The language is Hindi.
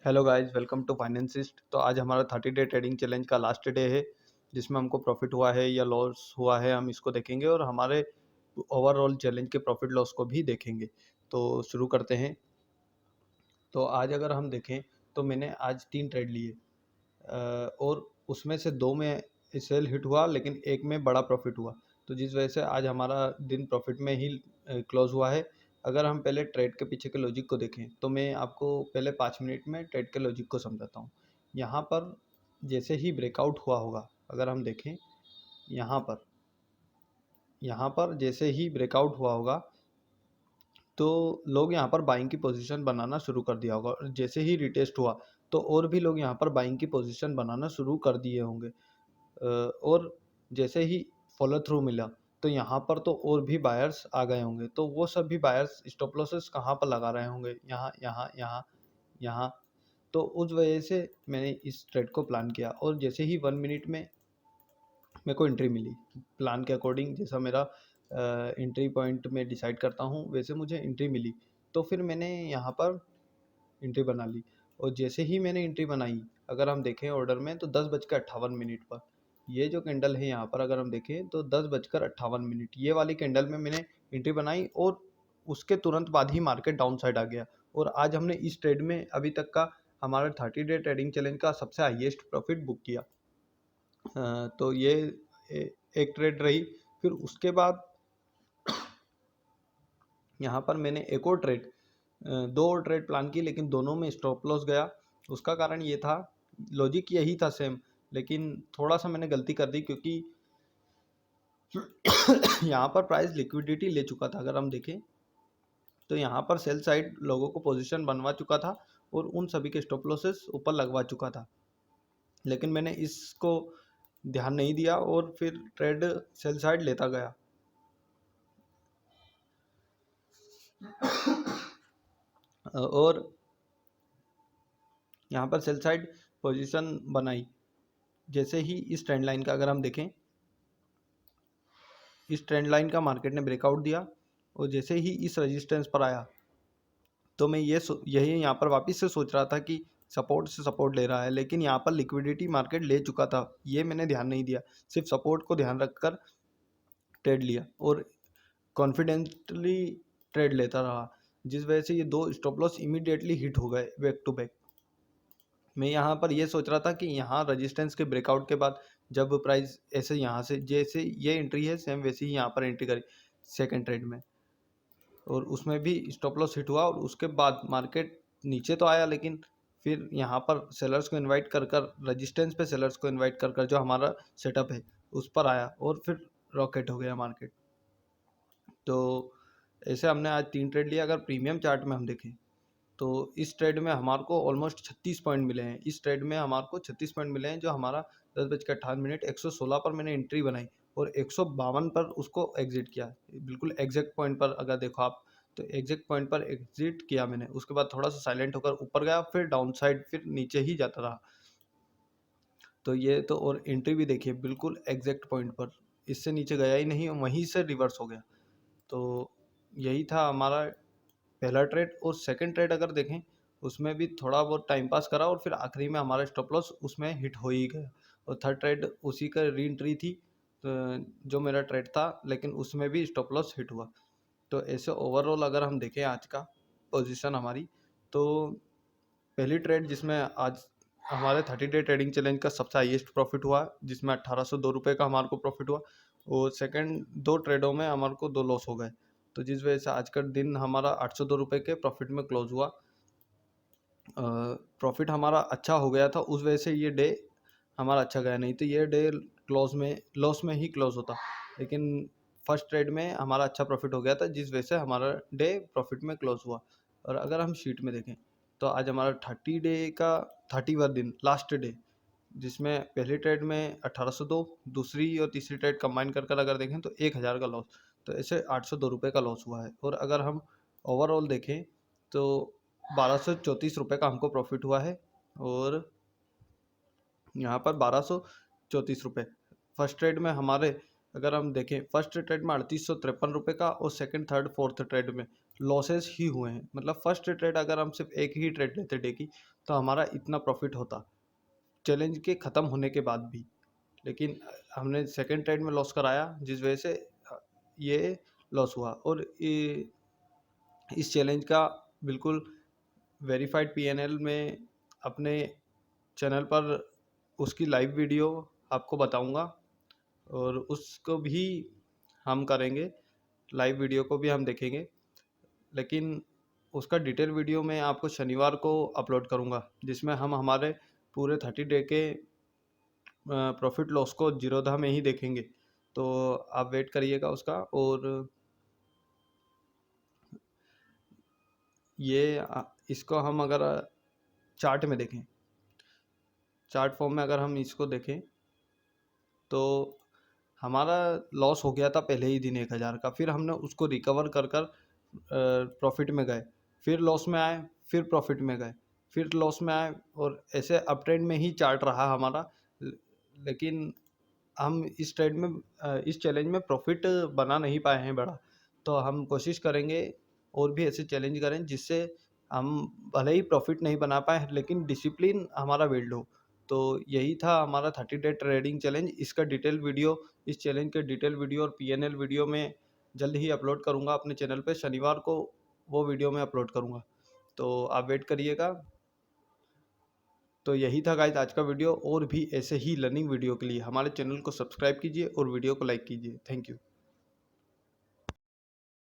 Hello guys, welcome to Financist. तो आज हमारा 30 डे ट्रेडिंग चैलेंज का लास्ट डे है, जिसमें हमको प्रॉफिट हुआ है या लॉस हुआ है हम इसको देखेंगे और हमारे ओवरऑल चैलेंज के प्रॉफिट लॉस को भी देखेंगे। तो शुरू करते हैं। तो आज अगर हम देखें तो मैंने आज 3 ट्रेड लिए और उसमें से 2 में सेल हिट हुआ, लेकिन एक में बड़ा प्रॉफिट हुआ। तो जिस वजह से आज हमारा दिन प्रॉफिट में ही क्लोज हुआ है। अगर हम पहले ट्रेड के पीछे के लॉजिक को देखें तो मैं आपको पहले 5 मिनट में ट्रेड के लॉजिक को समझाता हूँ। यहाँ पर जैसे ही ब्रेकआउट हुआ होगा, अगर हम देखें यहाँ पर जैसे ही ब्रेकआउट हुआ होगा तो लोग यहाँ पर बाइंग की पोजीशन बनाना शुरू कर दिया होगा, और जैसे ही रिटेस्ट हुआ तो और भी लोग यहाँ पर बाइंग की पोजीशन बनाना शुरू कर दिए होंगे। और जैसे ही फॉलो थ्रू मिला तो यहाँ पर तो और भी बायर्स आ गए होंगे। तो वो सभी बायर्स स्टॉप लॉसेस कहाँ पर लगा रहे होंगे? यहाँ, यहाँ, यहाँ, यहाँ। तो उस वजह से मैंने इस ट्रेड को प्लान किया, और जैसे ही 1 मिनट में मेरे को एंट्री मिली, प्लान के अकॉर्डिंग जैसा मेरा एंट्री पॉइंट में डिसाइड करता हूँ वैसे मुझे एंट्री मिली। तो फिर मैंने यहाँ पर एंट्री बना ली, और जैसे ही मैंने एंट्री बनाई, अगर हम देखें ऑर्डर में तो 10:58 पर ये जो कैंडल है यहाँ पर अगर हम देखें तो 10:58 ये वाली कैंडल में मैंने एंट्री बनाई, और उसके तुरंत बाद ही मार्केट डाउन साइड आ गया। और आज हमने इस ट्रेड में अभी तक का हमारा 30 डे ट्रेडिंग चैलेंज का सबसे हाईएस्ट प्रॉफिट बुक किया। तो ये एक ट्रेड रही। फिर उसके बाद यहाँ पर मैंने एक और ट्रेड, 2 और ट्रेड प्लान की, लेकिन दोनों में स्टॉप लॉस गया। उसका कारण ये था, लॉजिक यही था सेम, लेकिन थोड़ा सा मैंने गलती कर दी, क्योंकि यहाँ पर प्राइस लिक्विडिटी ले चुका था। अगर हम देखें तो यहाँ पर सेल साइड लोगों को पोजीशन बनवा चुका था और उन सभी के स्टॉप लॉसेस ऊपर लगवा चुका था, लेकिन मैंने इसको ध्यान नहीं दिया और फिर ट्रेड सेल साइड लेता गया। और यहाँ पर सेल साइड पोजीशन बनाई। जैसे ही इस ट्रेंड लाइन का अगर हम देखें, इस ट्रेंड लाइन का मार्केट ने ब्रेकआउट दिया, और जैसे ही इस रेजिस्टेंस पर आया तो मैं यही यहाँ पर वापस से सोच रहा था कि सपोर्ट से सपोर्ट ले रहा है, लेकिन यहाँ पर लिक्विडिटी मार्केट ले चुका था, ये मैंने ध्यान नहीं दिया। सिर्फ सपोर्ट को ध्यान रखकर ट्रेड लिया और कॉन्फिडेंटली ट्रेड लेता रहा, जिस वजह से ये 2 स्टॉप लॉस इमीडिएटली हिट हो गए बैक टू बैक। मैं यहाँ पर ये सोच रहा था कि यहाँ रेजिस्टेंस के ब्रेकआउट के बाद जब प्राइस ऐसे यहाँ से जैसे ये एंट्री है सेम वैसे ही यहाँ पर एंट्री करी सेकंड ट्रेड में, और उसमें भी स्टॉप लॉस हिट हुआ। और उसके बाद मार्केट नीचे तो आया, लेकिन फिर यहाँ पर सेलर्स को इनवाइट कर कर रेजिस्टेंस पे सेलर्स को इनवाइट कर कर जो हमारा सेटअप है उस पर आया, और फिर रॉकेट हो गया मार्केट। तो ऐसे हमने आज 3 ट्रेड लिया। अगर प्रीमियम चार्ट में हम देखें तो इस ट्रेड में हमारे को ऑलमोस्ट 36 पॉइंट मिले हैं। इस ट्रेड में हमारे को 36 पॉइंट मिले हैं, जो हमारा 10:58 116 पर मैंने एंट्री बनाई और 152 पर उसको एग्जिट किया। बिल्कुल एग्जैक्ट पॉइंट पर अगर देखो आप, तो एग्जैक्ट पॉइंट पर एग्जिट किया मैंने। उसके बाद थोड़ा सा साइलेंट होकर ऊपर गया, फिर डाउन साइड, फिर नीचे ही जाता रहा। तो ये तो, और एंट्री भी देखिए बिल्कुल एग्जैक्ट पॉइंट पर, इससे नीचे गया ही नहीं, वहीं से रिवर्स हो गया। तो यही था हमारा पहला ट्रेड। और सेकंड ट्रेड अगर देखें उसमें भी थोड़ा बहुत टाइम पास करा, और फिर आखिरी में हमारा स्टॉप लॉस उसमें हिट हो ही गया। और थर्ड ट्रेड उसी का री एंट्री थी, जो मेरा ट्रेड था, लेकिन उसमें भी स्टॉप लॉस हिट हुआ। तो ऐसे ओवरऑल अगर हम देखें आज का पोजीशन हमारी, तो पहली ट्रेड जिसमें आज हमारे 30 डे ट्रेडिंग चैलेंज का सबसे हाईएस्ट प्रॉफिट हुआ, जिसमें 1802 का हमारे को प्रॉफिट हुआ। और सेकंड 2 ट्रेडों में हमारे को 2 लॉस हो गए, तो जिस वजह से आज का दिन हमारा 802 के प्रॉफिट में क्लोज हुआ। प्रॉफिट हमारा अच्छा हो गया था, उस वजह से ये डे हमारा अच्छा गया, नहीं तो ये डे क्लोज में लॉस में ही क्लोज होता। लेकिन फर्स्ट ट्रेड में हमारा अच्छा प्रॉफिट हो गया था, जिस वजह से हमारा डे प्रॉफिट में क्लोज हुआ। और अगर हम शीट में देखें तो आज हमारा 30 डे का 30वां दिन, लास्ट डे, जिसमें पहली ट्रेड में 1802, दूसरी और तीसरी ट्रेड कंबाइन कर कर अगर देखें तो 1000 का लॉस। तो ऐसे 802 का लॉस हुआ है। और अगर हम ओवरऑल देखें तो 1234 का हमको प्रॉफिट हुआ है, और यहाँ पर 1234। फर्स्ट ट्रेड में हमारे अगर हम देखें, फर्स्ट ट्रेड में 3853 का, और सेकंड थर्ड फोर्थ ट्रेड में लॉसेस ही हुए हैं। मतलब फर्स्ट ट्रेड अगर हम सिर्फ एक ही ट्रेड लेते डे की तो हमारा इतना प्रॉफिट होता चैलेंज के ख़त्म होने के बाद भी, लेकिन हमने सेकंड ट्रेड में लॉस कराया जिस वजह से ये लॉस हुआ। और इस चैलेंज का बिल्कुल वेरीफाइड पीएनएल में अपने चैनल पर उसकी लाइव वीडियो आपको बताऊंगा, और उसको भी हम करेंगे, लाइव वीडियो को भी हम देखेंगे, लेकिन उसका डिटेल वीडियो मैं आपको शनिवार को अपलोड करूंगा, जिसमें हम हमारे पूरे 30 डे के प्रॉफिट लॉस को जीरोधा में ही देखेंगे। तो आप वेट करिएगा उसका। और ये इसको हम अगर चार्ट में देखें, चार्ट फॉर्म में अगर हम इसको देखें तो हमारा लॉस हो गया था पहले ही दिन 1000 का, फिर हमने उसको रिकवर कर कर प्रॉफिट में गए, फिर लॉस में आए, फिर प्रॉफिट में गए, फिर लॉस में आए, और ऐसे अप ट्रेंड में ही चार्ट रहा हमारा। लेकिन हम इस ट्रेड में इस चैलेंज में प्रॉफिट बना नहीं पाए हैं बड़ा। तो हम कोशिश करेंगे और भी ऐसे चैलेंज करें जिससे हम भले ही प्रॉफिट नहीं बना पाए लेकिन डिसिप्लिन हमारा बिल्ड हो। तो यही था हमारा 30 डे ट्रेडिंग चैलेंज। इसका डिटेल वीडियो, इस चैलेंज के डिटेल वीडियो और पीएनएल वीडियो में जल्द ही अपलोड करूंगा अपने चैनल पे। शनिवार को वो वीडियो में अपलोड करूंगा, तो आप वेट करिएगा। तो यही था गाइस आज का वीडियो। और भी ऐसे ही लर्निंग वीडियो के लिए हमारे चैनल को सब्सक्राइब कीजिए और वीडियो को लाइक कीजिए। Thank you.